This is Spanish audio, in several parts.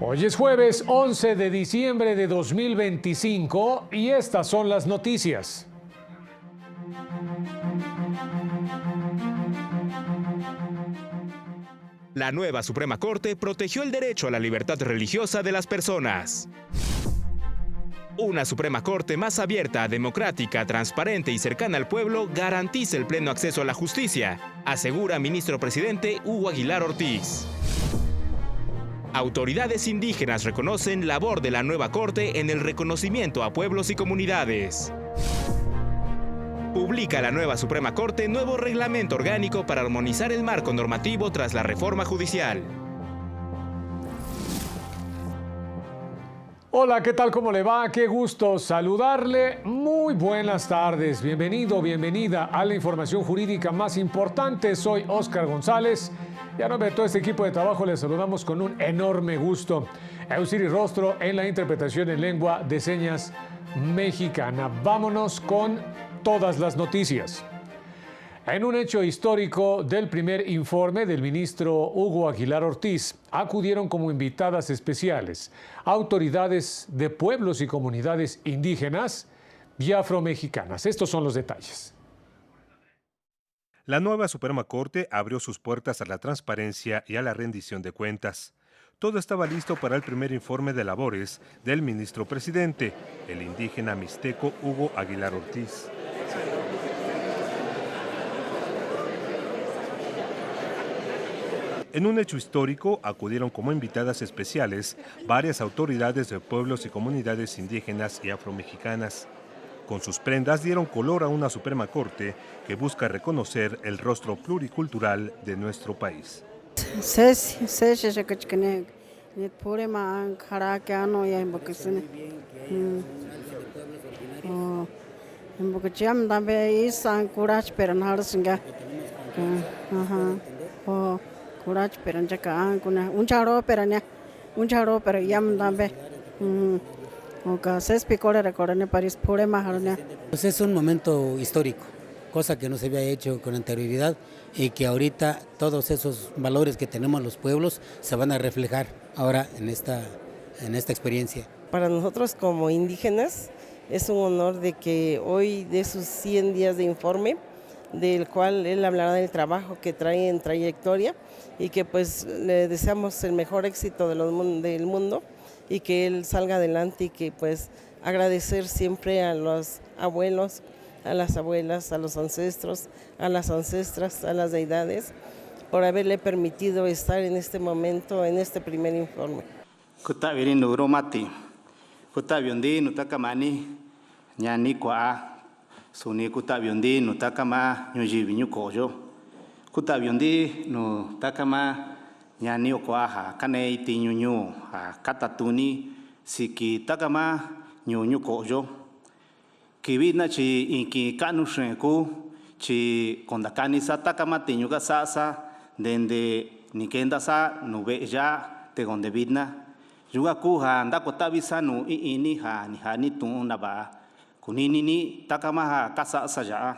Hoy es jueves 11 de diciembre de 2025 y estas son las noticias. La nueva Suprema Corte protegió el derecho a la libertad religiosa de las personas. Una Suprema Corte más abierta, democrática, transparente y cercana al pueblo garantiza el pleno acceso a la justicia, asegura ministro presidente Hugo Aguilar Ortiz. Autoridades indígenas reconocen labor de la nueva Corte en el reconocimiento a pueblos y comunidades. Publica la nueva Suprema Corte nuevo reglamento orgánico para armonizar el marco normativo tras la reforma judicial. Hola, ¿qué tal? ¿Cómo le va? Qué gusto saludarle. Muy buenas tardes. Bienvenido, bienvenida a la información jurídica más importante. Soy Óscar González. Y a nombre de todo este equipo de trabajo les saludamos con un enorme gusto. Eusiri Rostro en la interpretación en lengua de señas mexicana. Vámonos con todas las noticias. En un hecho histórico del primer informe del ministro Hugo Aguilar Ortiz, acudieron como invitadas especiales autoridades de pueblos y comunidades indígenas y afromexicanas. Estos son los detalles. La nueva Suprema Corte abrió sus puertas a la transparencia y a la rendición de cuentas. Todo estaba listo para el primer informe de labores del ministro presidente, el indígena mixteco Hugo Aguilar Ortiz. En un hecho histórico, acudieron como invitadas especiales varias autoridades de pueblos y comunidades indígenas y afromexicanas. Con sus prendas dieron color a una Suprema Corte que busca reconocer el rostro pluricultural de nuestro país. Pues es un momento histórico, cosa que no se había hecho con anterioridad y que ahorita todos esos valores que tenemos los pueblos se van a reflejar ahora en esta experiencia. Para nosotros como indígenas es un honor de que hoy de sus 100 días de informe, del cual él hablará del trabajo que trae en trayectoria y que pues le deseamos el mejor éxito del mundo y que él salga adelante y que pues agradecer siempre a los abuelos, a las abuelas, a los ancestros, a las ancestras, a las deidades por haberle permitido estar en este momento, en este primer informe. Suni kutabiondi no takama nyujibi nyukoyo. Kutabiondi no takama nyani okwaha kane iti nyunyu ha katatuni siki takama nyukoyo. Kibina chi inki kanushenku chi kondakani sa takama tinyuga sasa dende nikenda sa nube ya te donde vidna. Yuga kuha ndakotabisa no ini ha ni hani tunaba. Kuninini takama casa saya,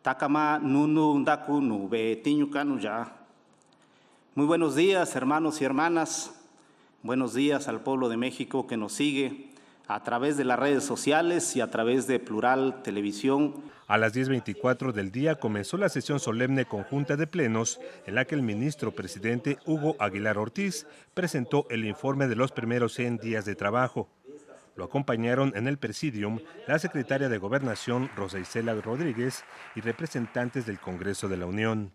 takama nunu ndaku nube tiñucanu ya. Muy buenos días, hermanos y hermanas. Buenos días al pueblo de México que nos sigue a través de las redes sociales y a través de Plural Televisión. A las 10:24 del día comenzó la sesión solemne conjunta de plenos en la que el ministro presidente Hugo Aguilar Ortiz presentó el informe de los primeros 100 días de trabajo. Lo acompañaron en el presidium la secretaria de Gobernación Rosa Isela Rodríguez y representantes del Congreso de la Unión.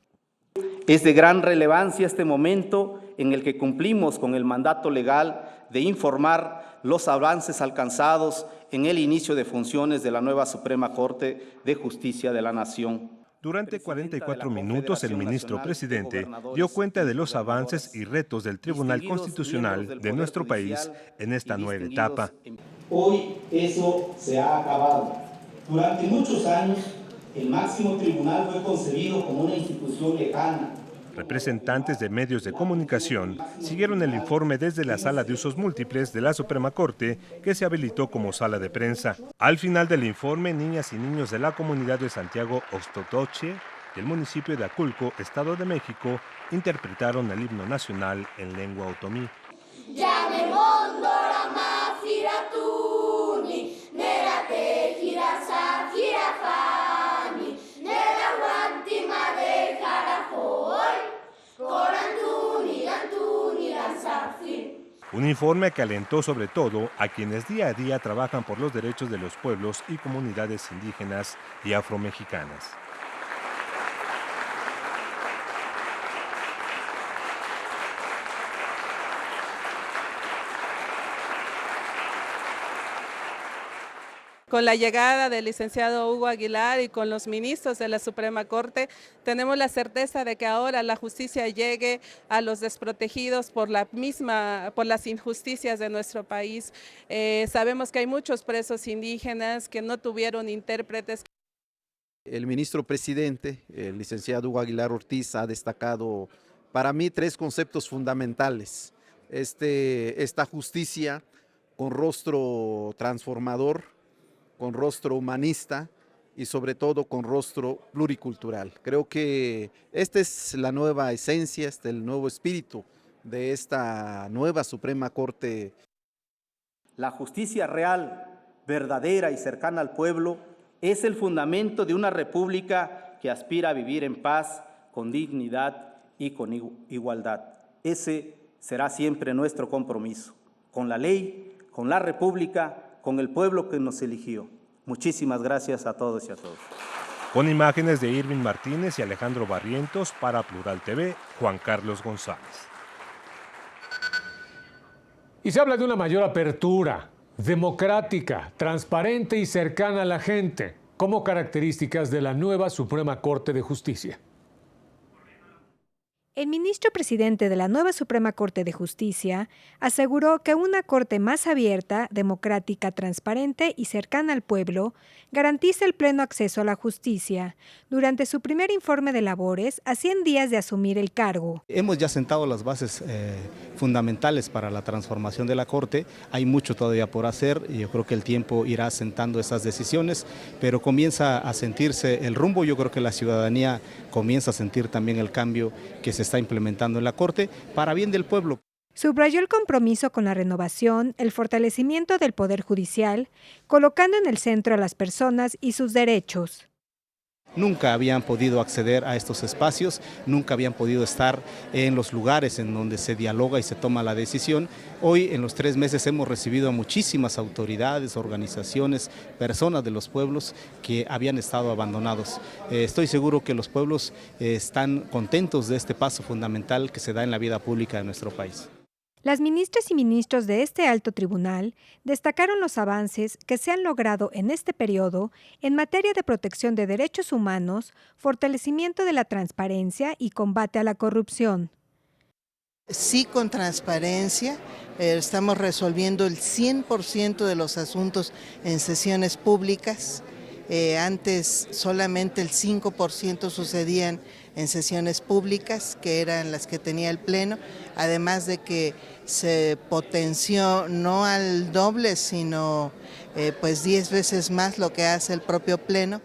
Es de gran relevancia este momento en el que cumplimos con el mandato legal de informar los avances alcanzados en el inicio de funciones de la nueva Suprema Corte de Justicia de la Nación. Durante 44 minutos, el ministro presidente dio cuenta de los avances y retos del Tribunal Constitucional de nuestro país en esta nueva etapa. Hoy eso se ha acabado. Durante muchos años, el máximo tribunal fue concebido como una institución lejana. Representantes de medios de comunicación siguieron el informe desde la sala de usos múltiples de la Suprema Corte, que se habilitó como sala de prensa. Al final del informe, niñas y niños de la comunidad de Santiago Ostotoche, del municipio de Aculco, Estado de México, interpretaron el himno nacional en lengua otomí. ¡Llame! Un informe que alentó sobre todo a quienes día a día trabajan por los derechos de los pueblos y comunidades indígenas y afromexicanas. Con la llegada del licenciado Hugo Aguilar y con los ministros de la Suprema Corte, tenemos la certeza de que ahora la justicia llegue a los desprotegidos por las injusticias de nuestro país. Sabemos que hay muchos presos indígenas que no tuvieron intérpretes. El ministro presidente, el licenciado Hugo Aguilar Ortiz, ha destacado para mí 3 conceptos fundamentales. Esta justicia con rostro transformador, con rostro humanista y sobre todo con rostro pluricultural. Creo que esta es la nueva esencia, el nuevo espíritu de esta nueva Suprema Corte. La justicia real, verdadera y cercana al pueblo es el fundamento de una república que aspira a vivir en paz, con dignidad y con igualdad. Ese será siempre nuestro compromiso, con la ley, con la república, con el pueblo que nos eligió. Muchísimas gracias a todos y a todas. Con imágenes de Irving Martínez y Alejandro Barrientos para Plural TV, Juan Carlos González. Y se habla de una mayor apertura, democrática, transparente y cercana a la gente, como características de la nueva Suprema Corte de Justicia. El ministro presidente de la nueva Suprema Corte de Justicia aseguró que una corte más abierta, democrática, transparente y cercana al pueblo garantiza el pleno acceso a la justicia durante su primer informe de labores a 100 días de asumir el cargo. Hemos ya sentado las bases fundamentales para la transformación de la Corte. Hay mucho todavía por hacer y yo creo que el tiempo irá asentando esas decisiones, pero comienza a sentirse el rumbo. Yo creo que la ciudadanía comienza a sentir también el cambio que se está implementando en la Corte para bien del pueblo. Subrayó el compromiso con la renovación, el fortalecimiento del Poder Judicial, colocando en el centro a las personas y sus derechos. Nunca habían podido acceder a estos espacios, nunca habían podido estar en los lugares en donde se dialoga y se toma la decisión. Hoy, en los 3 meses, hemos recibido a muchísimas autoridades, organizaciones, personas de los pueblos que habían estado abandonados. Estoy seguro que los pueblos están contentos de este paso fundamental que se da en la vida pública de nuestro país. Las ministras y ministros de este alto tribunal destacaron los avances que se han logrado en este periodo en materia de protección de derechos humanos, fortalecimiento de la transparencia y combate a la corrupción. Sí, con transparencia, estamos resolviendo el 100% de los asuntos en sesiones públicas. Antes solamente el 5% sucedían en sesiones públicas, que eran las que tenía el Pleno, además de que se potenció no al doble, sino 10 veces más lo que hace el propio Pleno.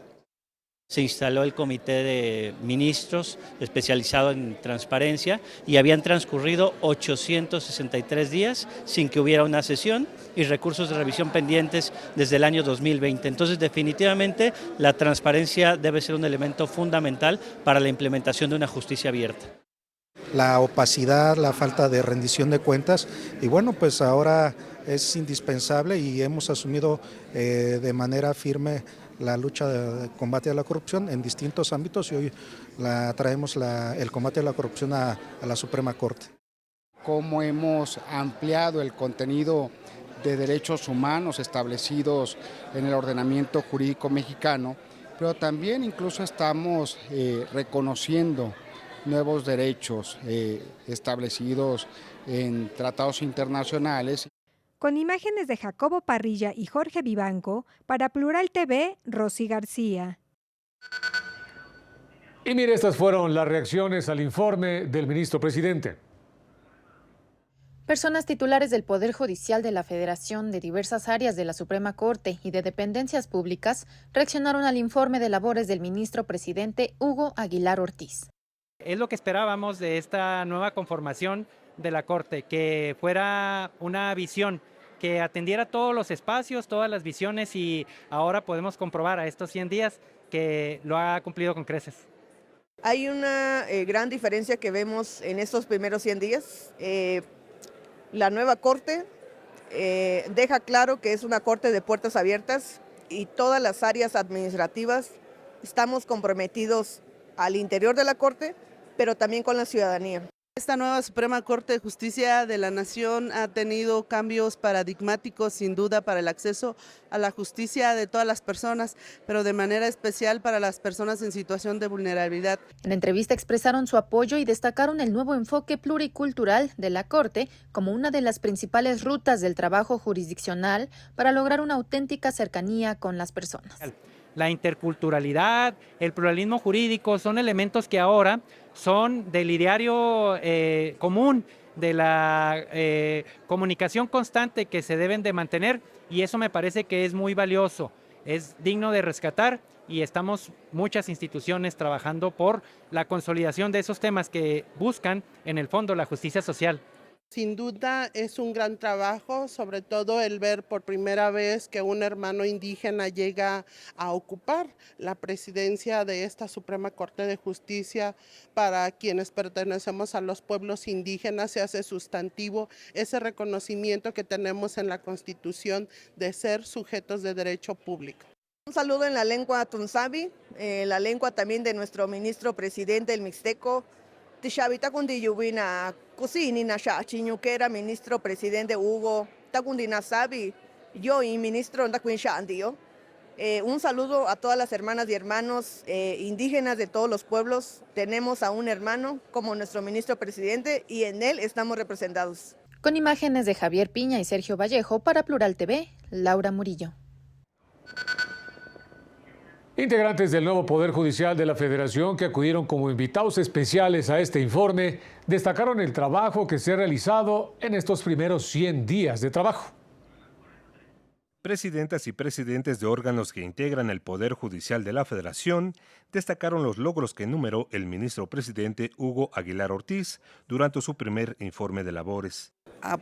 Se instaló el comité de ministros especializado en transparencia y habían transcurrido 863 días sin que hubiera una sesión y recursos de revisión pendientes desde el año 2020. Entonces, definitivamente, la transparencia debe ser un elemento fundamental para la implementación de una justicia abierta. La opacidad, la falta de rendición de cuentas y bueno, pues ahora es indispensable y hemos asumido de manera firme la lucha de combate a la corrupción en distintos ámbitos y hoy traemos el combate a la corrupción a la Suprema Corte. Cómo hemos ampliado el contenido de derechos humanos establecidos en el ordenamiento jurídico mexicano, pero también incluso estamos reconociendo nuevos derechos establecidos en tratados internacionales. Con imágenes de Jacobo Parrilla y Jorge Vivanco, para Plural TV, Rosy García. Y mire, estas fueron las reacciones al informe del ministro presidente. Personas titulares del Poder Judicial de la Federación, de diversas áreas de la Suprema Corte y de dependencias públicas reaccionaron al informe de labores del ministro presidente Hugo Aguilar Ortiz. Es lo que esperábamos de esta nueva conformación de la Corte, que fuera una visión que atendiera todos los espacios, todas las visiones y ahora podemos comprobar a estos 100 días que lo ha cumplido con creces. Hay una gran diferencia que vemos en estos primeros 100 días. La nueva Corte deja claro que es una Corte de puertas abiertas y todas las áreas administrativas estamos comprometidos al interior de la Corte, pero también con la ciudadanía. Esta nueva Suprema Corte de Justicia de la Nación ha tenido cambios paradigmáticos, sin duda, para el acceso a la justicia de todas las personas, pero de manera especial para las personas en situación de vulnerabilidad. En la entrevista expresaron su apoyo y destacaron el nuevo enfoque pluricultural de la Corte como una de las principales rutas del trabajo jurisdiccional para lograr una auténtica cercanía con las personas. La interculturalidad, el pluralismo jurídico son elementos que ahora son del ideario común, de la comunicación constante que se deben de mantener, y eso me parece que es muy valioso, es digno de rescatar, y estamos muchas instituciones trabajando por la consolidación de esos temas que buscan en el fondo la justicia social. Sin duda es un gran trabajo, sobre todo el ver por primera vez que un hermano indígena llega a ocupar la presidencia de esta Suprema Corte de Justicia. Para quienes pertenecemos a los pueblos indígenas se hace sustantivo ese reconocimiento que tenemos en la Constitución de ser sujetos de derecho público. Un saludo en la lengua tunzabi, la lengua también de nuestro ministro presidente, el mixteco. Tishabita kundi yubina kusini na shachiñu que era ministro presidente Hugo Takundina Sabi, yo y ministro Ndakuin Shandio. Un saludo a todas las hermanas y hermanos indígenas de todos los pueblos. Tenemos a un hermano como nuestro ministro presidente y en él estamos representados. Con imágenes de Javier Piña y Sergio Vallejo para Plural TV, Laura Murillo. Integrantes del nuevo Poder Judicial de la Federación que acudieron como invitados especiales a este informe destacaron el trabajo que se ha realizado en estos primeros 100 días de trabajo. Presidentas y presidentes de órganos que integran el Poder Judicial de la Federación destacaron los logros que enumeró el ministro presidente Hugo Aguilar Ortiz durante su primer informe de labores.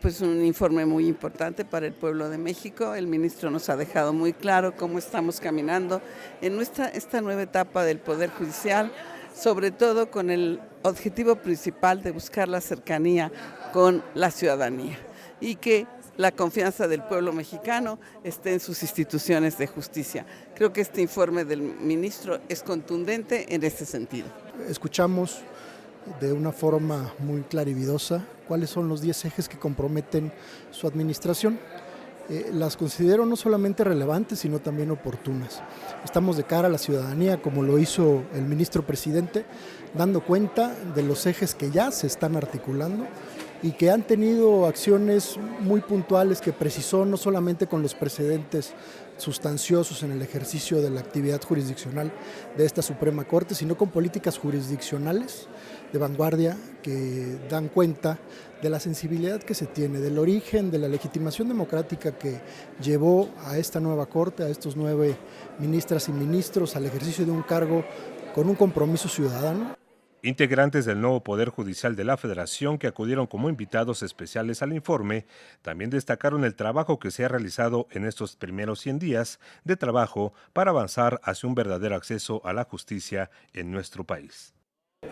Pues un informe muy importante para el pueblo de México. El ministro nos ha dejado muy claro cómo estamos caminando en esta nueva etapa del Poder Judicial, sobre todo con el objetivo principal de buscar la cercanía con la ciudadanía y que la confianza del pueblo mexicano esté en sus instituciones de justicia. Creo que este informe del ministro es contundente en este sentido. Escuchamos de una forma muy clarividosa cuáles son los 10 ejes que comprometen su administración. Las considero no solamente relevantes, sino también oportunas. Estamos de cara a la ciudadanía, como lo hizo el ministro presidente, dando cuenta de los ejes que ya se están articulando y que han tenido acciones muy puntuales que precisó no solamente con los precedentes sustanciosos en el ejercicio de la actividad jurisdiccional de esta Suprema Corte, sino con políticas jurisdiccionales de vanguardia que dan cuenta de la sensibilidad que se tiene, del origen, de la legitimación democrática que llevó a esta nueva Corte, a estos 9 ministras y ministros, al ejercicio de un cargo con un compromiso ciudadano. Integrantes del nuevo Poder Judicial de la Federación que acudieron como invitados especiales al informe también destacaron el trabajo que se ha realizado en estos primeros 100 días de trabajo para avanzar hacia un verdadero acceso a la justicia en nuestro país.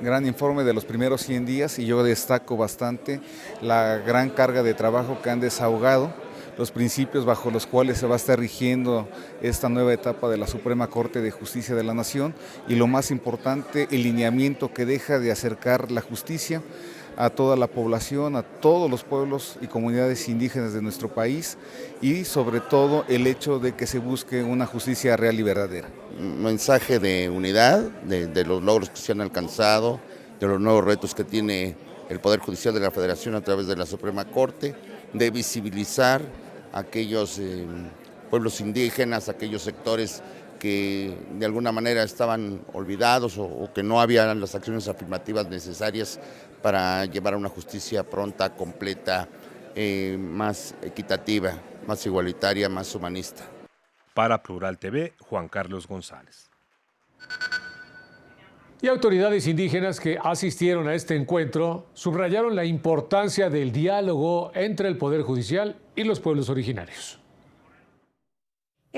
Gran informe de los primeros 100 días y yo destaco bastante la gran carga de trabajo que han desahogado, los principios bajo los cuales se va a estar rigiendo esta nueva etapa de la Suprema Corte de Justicia de la Nación y lo más importante, el lineamiento que deja de acercar la justicia a toda la población, a todos los pueblos y comunidades indígenas de nuestro país y sobre todo el hecho de que se busque una justicia real y verdadera. Un mensaje de unidad, de los logros que se han alcanzado, de los nuevos retos que tiene el Poder Judicial de la Federación a través de la Suprema Corte, de visibilizar a aquellos pueblos indígenas, aquellos sectores que de alguna manera estaban olvidados o que no habían las acciones afirmativas necesarias para llevar a una justicia pronta, completa, más equitativa, más igualitaria, más humanista. Para Plural TV, Juan Carlos González. Y autoridades indígenas que asistieron a este encuentro subrayaron la importancia del diálogo entre el Poder Judicial y los pueblos originarios.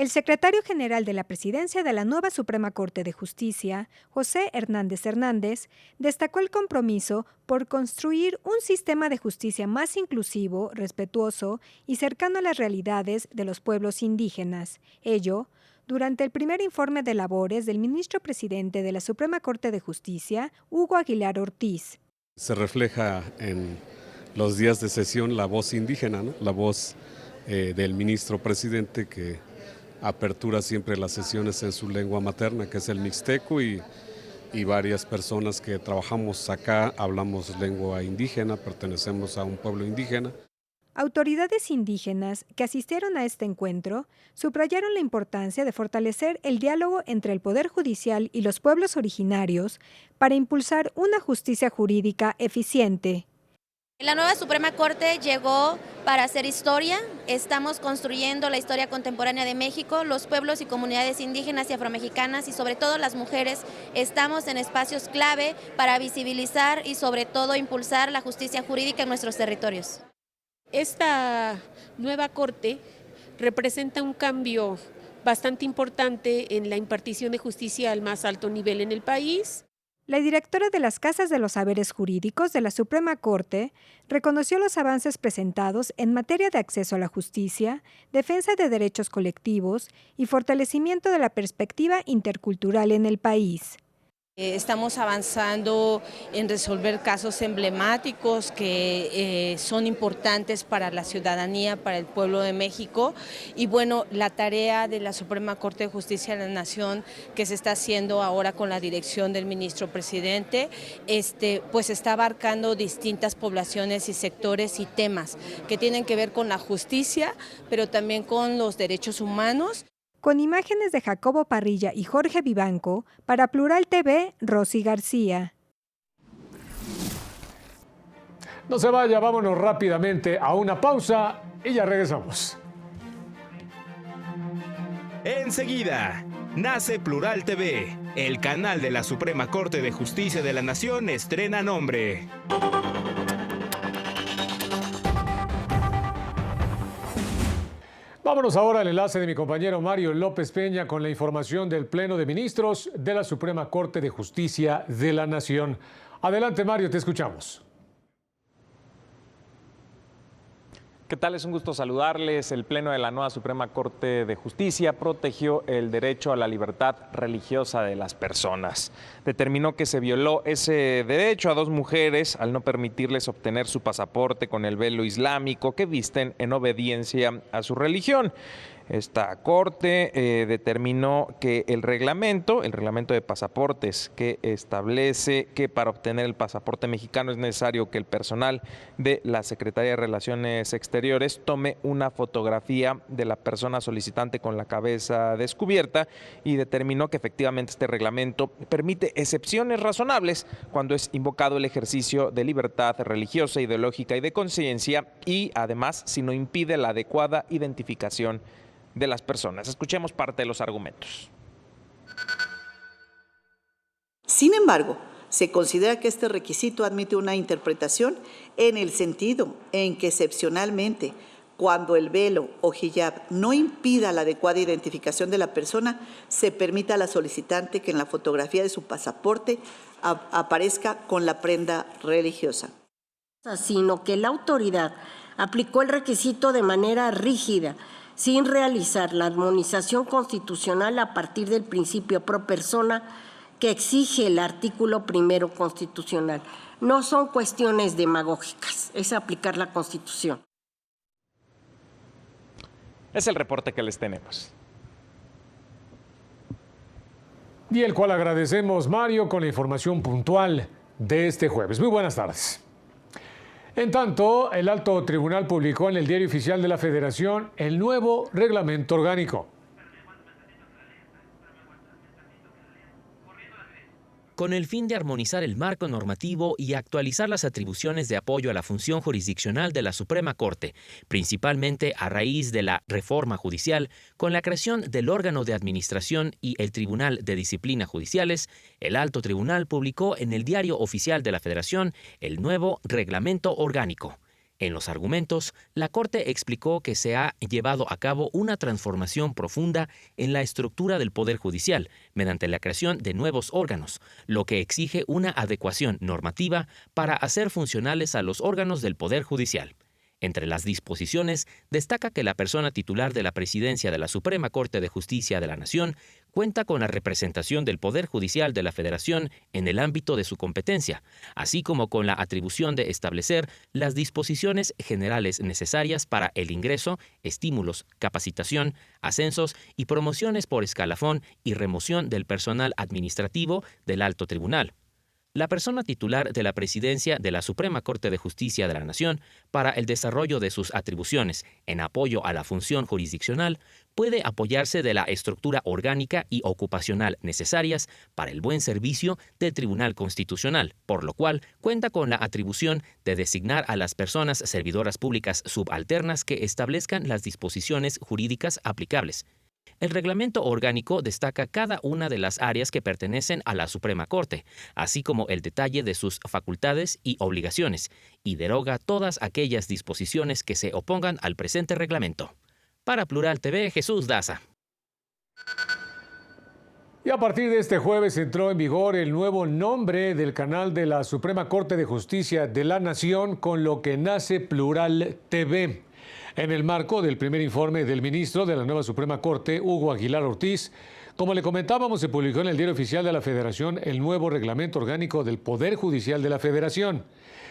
El secretario general de la presidencia de la nueva Suprema Corte de Justicia, José Hernández Hernández, destacó el compromiso por construir un sistema de justicia más inclusivo, respetuoso y cercano a las realidades de los pueblos indígenas. Ello, durante el primer informe de labores del ministro presidente de la Suprema Corte de Justicia, Hugo Aguilar Ortiz. Se refleja en los días de sesión la voz indígena, ¿no? La voz del ministro presidente que apertura siempre las sesiones en su lengua materna, que es el mixteco, y varias personas que trabajamos acá hablamos lengua indígena, pertenecemos a un pueblo indígena. Autoridades indígenas que asistieron a este encuentro subrayaron la importancia de fortalecer el diálogo entre el Poder Judicial y los pueblos originarios para impulsar una justicia jurídica eficiente. La nueva Suprema Corte llegó para hacer historia. Estamos construyendo la historia contemporánea de México. Los pueblos y comunidades indígenas y afromexicanas, y sobre todo las mujeres, estamos en espacios clave para visibilizar y sobre todo impulsar la justicia jurídica en nuestros territorios. Esta nueva Corte representa un cambio bastante importante en la impartición de justicia al más alto nivel en el país. La directora de las Casas de los Saberes Jurídicos de la Suprema Corte reconoció los avances presentados en materia de acceso a la justicia, defensa de derechos colectivos y fortalecimiento de la perspectiva intercultural en el país. Estamos avanzando en resolver casos emblemáticos que son importantes para la ciudadanía, para el pueblo de México. Y bueno, la tarea de la Suprema Corte de Justicia de la Nación que se está haciendo ahora con la dirección del ministro presidente, pues está abarcando distintas poblaciones y sectores y temas que tienen que ver con la justicia, pero también con los derechos humanos. Con imágenes de Jacobo Parrilla y Jorge Vivanco, para Plural TV, Rosy García. No se vaya, vámonos rápidamente a una pausa y ya regresamos. Enseguida, nace Plural TV, el canal de la Suprema Corte de Justicia de la Nación estrena nombre. Vámonos ahora al enlace de mi compañero Mario López Peña con la información del Pleno de Ministros de la Suprema Corte de Justicia de la Nación. Adelante, Mario, te escuchamos. ¿Qué tal? Es un gusto saludarles. El Pleno de la nueva Suprema Corte de Justicia protegió el derecho a la libertad religiosa de las personas. Determinó que se violó ese derecho a dos mujeres al no permitirles obtener su pasaporte con el velo islámico que visten en obediencia a su religión. Esta Corte determinó que el reglamento de pasaportes que establece que para obtener el pasaporte mexicano es necesario que el personal de la Secretaría de Relaciones Exteriores tome una fotografía de la persona solicitante con la cabeza descubierta, y determinó que efectivamente este reglamento permite excepciones razonables cuando es invocado el ejercicio de libertad religiosa, ideológica y de conciencia, y además si no impide la adecuada identificación de las personas. Escuchemos parte de los argumentos. Sin embargo, se considera que este requisito admite una interpretación en el sentido en que excepcionalmente, cuando el velo o hijab no impida la adecuada identificación de la persona, se permite a la solicitante que en la fotografía de su pasaporte aparezca con la prenda religiosa. Sino que la autoridad aplicó el requisito de manera rígida, sin realizar la armonización constitucional a partir del principio pro persona que exige el artículo 1 constitucional. No son cuestiones demagógicas, es aplicar la Constitución. Es el reporte que les tenemos. Y el cual agradecemos, Mario, con la información puntual de este jueves. Muy buenas tardes. En tanto, el Alto Tribunal publicó en el Diario Oficial de la Federación el nuevo reglamento orgánico. Con el fin de armonizar el marco normativo y actualizar las atribuciones de apoyo a la función jurisdiccional de la Suprema Corte, principalmente a raíz de la reforma judicial, con la creación del órgano de administración y el Tribunal de Disciplina Judiciales, el Alto Tribunal publicó en el Diario Oficial de la Federación el nuevo reglamento orgánico. En los argumentos, la Corte explicó que se ha llevado a cabo una transformación profunda en la estructura del Poder Judicial mediante la creación de nuevos órganos, lo que exige una adecuación normativa para hacer funcionales a los órganos del Poder Judicial. Entre las disposiciones, destaca que la persona titular de la presidencia de la Suprema Corte de Justicia de la Nación cuenta con la representación del Poder Judicial de la Federación en el ámbito de su competencia, así como con la atribución de establecer las disposiciones generales necesarias para el ingreso, estímulos, capacitación, ascensos y promociones por escalafón y remoción del personal administrativo del Alto Tribunal. La persona titular de la presidencia de la Suprema Corte de Justicia de la Nación para el desarrollo de sus atribuciones en apoyo a la función jurisdiccional puede apoyarse de la estructura orgánica y ocupacional necesarias para el buen servicio del Tribunal Constitucional, por lo cual cuenta con la atribución de designar a las personas servidoras públicas subalternas que establezcan las disposiciones jurídicas aplicables. El reglamento orgánico destaca cada una de las áreas que pertenecen a la Suprema Corte, así como el detalle de sus facultades y obligaciones, y deroga todas aquellas disposiciones que se opongan al presente reglamento. Para Plural TV, Jesús Daza. Y a partir de este jueves entró en vigor el nuevo nombre del canal de la Suprema Corte de Justicia de la Nación, con lo que nace Plural TV. En el marco del primer informe del ministro de la nueva Suprema Corte, Hugo Aguilar Ortiz, como le comentábamos, se publicó en el Diario Oficial de la Federación el nuevo reglamento orgánico del Poder Judicial de la Federación.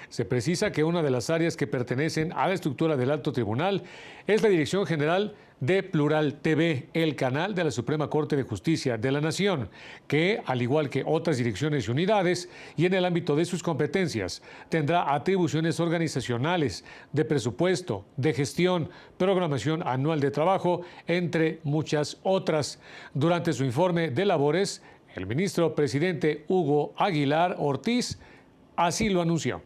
Se precisa que una de las áreas que pertenecen a la estructura del Alto Tribunal es la Dirección General de Plural TV, el canal de la Suprema Corte de Justicia de la Nación, que, al igual que otras direcciones y unidades, y en el ámbito de sus competencias, tendrá atribuciones organizacionales, de presupuesto, de gestión, programación anual de trabajo, entre muchas otras. Durante su informe de labores, el ministro presidente Hugo Aguilar Ortiz así lo anunció.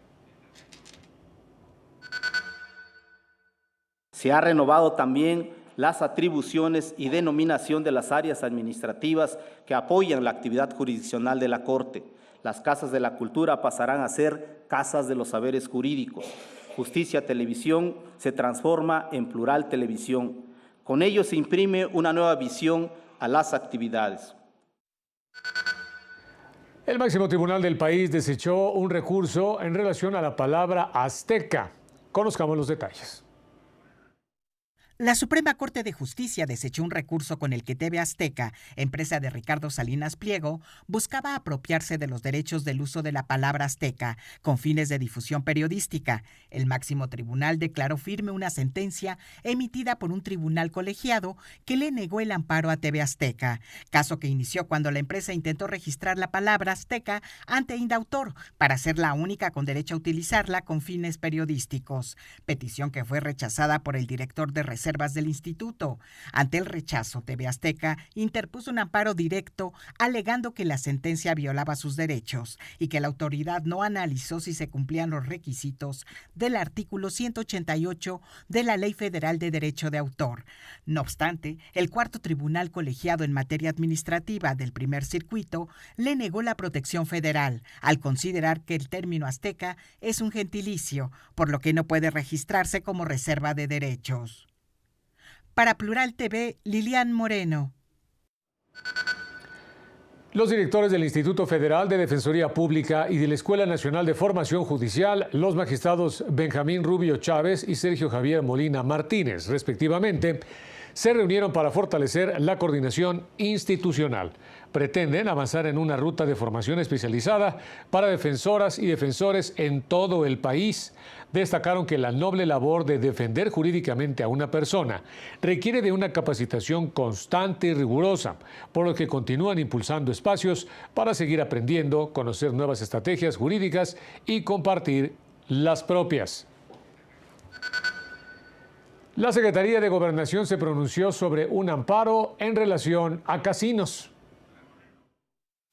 Se ha renovado también las atribuciones y denominación de las áreas administrativas que apoyan la actividad jurisdiccional de la Corte. Las casas de la cultura pasarán a ser casas de los saberes jurídicos. Justicia Televisión se transforma en Plural Televisión. Con ello se imprime una nueva visión a las actividades. El máximo tribunal del país desechó un recurso en relación a la palabra azteca. Conozcamos los detalles. La Suprema Corte de Justicia desechó un recurso con el que TV Azteca, empresa de Ricardo Salinas Pliego, buscaba apropiarse de los derechos del uso de la palabra azteca con fines de difusión periodística. El máximo tribunal declaró firme una sentencia emitida por un tribunal colegiado que le negó el amparo a TV Azteca, caso que inició cuando la empresa intentó registrar la palabra azteca ante Indautor para ser la única con derecho a utilizarla con fines periodísticos, petición que fue rechazada por el director de reservas del instituto. Ante el rechazo, TV Azteca interpuso un amparo directo alegando que la sentencia violaba sus derechos y que la autoridad no analizó si se cumplían los requisitos del artículo 188 de la Ley Federal de Derecho de Autor. No obstante, el cuarto tribunal colegiado en materia administrativa del primer circuito le negó la protección federal al considerar que el término azteca es un gentilicio, por lo que no puede registrarse como reserva de derechos. Para Plural TV, Lilian Moreno. Los directores del Instituto Federal de Defensoría Pública y de la Escuela Nacional de Formación Judicial, los magistrados Benjamín Rubio Chávez y Sergio Javier Molina Martínez, respectivamente, se reunieron para fortalecer la coordinación institucional. Pretenden avanzar en una ruta de formación especializada para defensoras y defensores en todo el país. Destacaron que la noble labor de defender jurídicamente a una persona requiere de una capacitación constante y rigurosa, por lo que continúan impulsando espacios para seguir aprendiendo, conocer nuevas estrategias jurídicas y compartir las propias. La Secretaría de Gobernación se pronunció sobre un amparo en relación a casinos.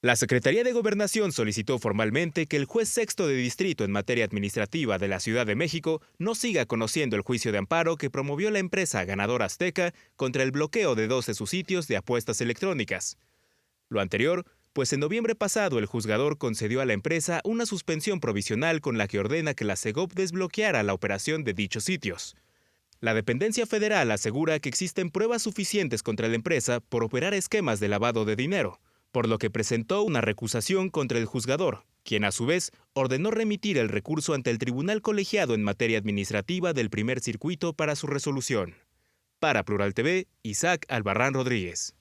La Secretaría de Gobernación solicitó formalmente que el juez sexto de distrito en materia administrativa de la Ciudad de México no siga conociendo el juicio de amparo que promovió la empresa Ganador Azteca contra el bloqueo de 2 de sus sitios de apuestas electrónicas. Lo anterior pues en noviembre pasado el juzgador concedió a la empresa una suspensión provisional con la que ordena que la Segov desbloqueara la operación de dichos sitios. La dependencia federal asegura que existen pruebas suficientes contra la empresa por operar esquemas de lavado de dinero, por lo que presentó una recusación contra el juzgador, quien a su vez ordenó remitir el recurso ante el Tribunal Colegiado en Materia Administrativa del Primer Circuito para su resolución. Para Plural TV, Isaac Albarrán Rodríguez.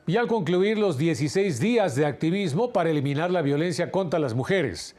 Y al concluir los 16 días de activismo para eliminar la violencia contra las mujeres,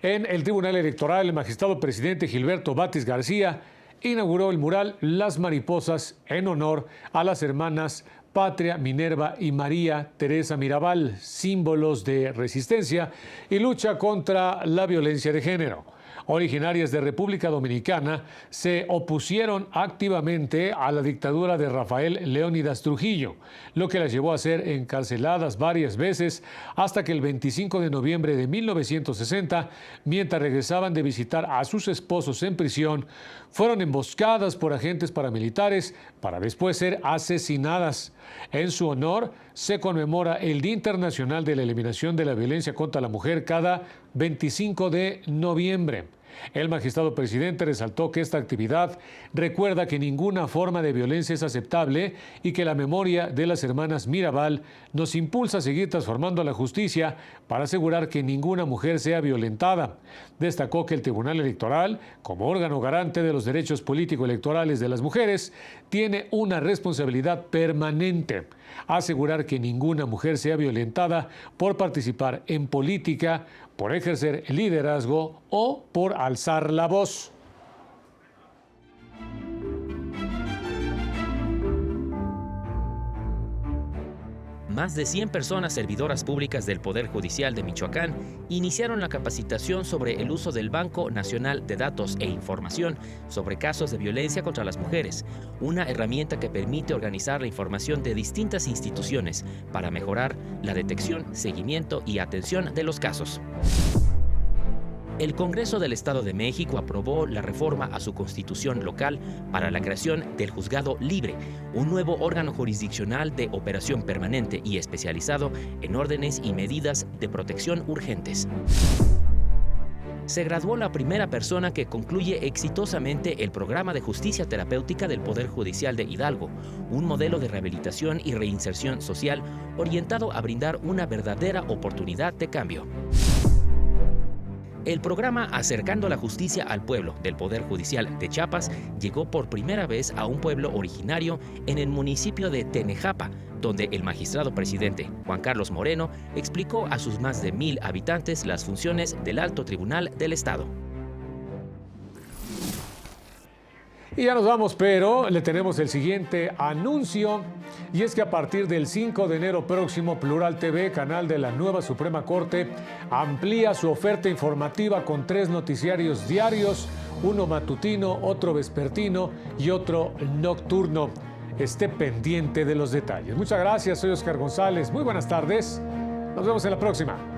en el Tribunal Electoral, el magistrado presidente Gilberto Batis García inauguró el mural Las Mariposas en honor a las hermanas Patria, Minerva y María Teresa Mirabal, símbolos de resistencia y lucha contra la violencia de género. Originarias de República Dominicana, se opusieron activamente a la dictadura de Rafael Leónidas Trujillo, lo que las llevó a ser encarceladas varias veces hasta que el 25 de noviembre de 1960, mientras regresaban de visitar a sus esposos en prisión, fueron emboscadas por agentes paramilitares para después ser asesinadas. En su honor, se conmemora el Día Internacional de la Eliminación de la Violencia contra la Mujer cada 25 de noviembre. El magistrado presidente resaltó que esta actividad recuerda que ninguna forma de violencia es aceptable y que la memoria de las hermanas Mirabal nos impulsa a seguir transformando la justicia para asegurar que ninguna mujer sea violentada. Destacó que el Tribunal Electoral, como órgano garante de los derechos político-electorales de las mujeres, tiene una responsabilidad permanente: asegurar que ninguna mujer sea violentada por participar en política, por ejercer liderazgo o por alzar la voz. Más de 100 personas servidoras públicas del Poder Judicial de Michoacán iniciaron la capacitación sobre el uso del Banco Nacional de Datos e Información sobre casos de violencia contra las mujeres, una herramienta que permite organizar la información de distintas instituciones para mejorar la detección, seguimiento y atención de los casos. El Congreso del Estado de México aprobó la reforma a su constitución local para la creación del Juzgado Libre, un nuevo órgano jurisdiccional de operación permanente y especializado en órdenes y medidas de protección urgentes. Se graduó la primera persona que concluye exitosamente el programa de justicia terapéutica del Poder Judicial de Hidalgo, un modelo de rehabilitación y reinserción social orientado a brindar una verdadera oportunidad de cambio. El programa Acercando la Justicia al Pueblo del Poder Judicial de Chiapas llegó por primera vez a un pueblo originario en el municipio de Tenejapa, donde el magistrado presidente Juan Carlos Moreno explicó a sus más de 1,000 habitantes las funciones del Alto Tribunal del Estado. Y ya nos vamos, pero le tenemos el siguiente anuncio, y es que a partir del 5 de enero próximo, Plural TV, canal de la nueva Suprema Corte, amplía su oferta informativa con 3 noticiarios diarios, uno matutino, otro vespertino y otro nocturno. Esté pendiente de los detalles. Muchas gracias, soy Oscar González. Muy buenas tardes. Nos vemos en la próxima.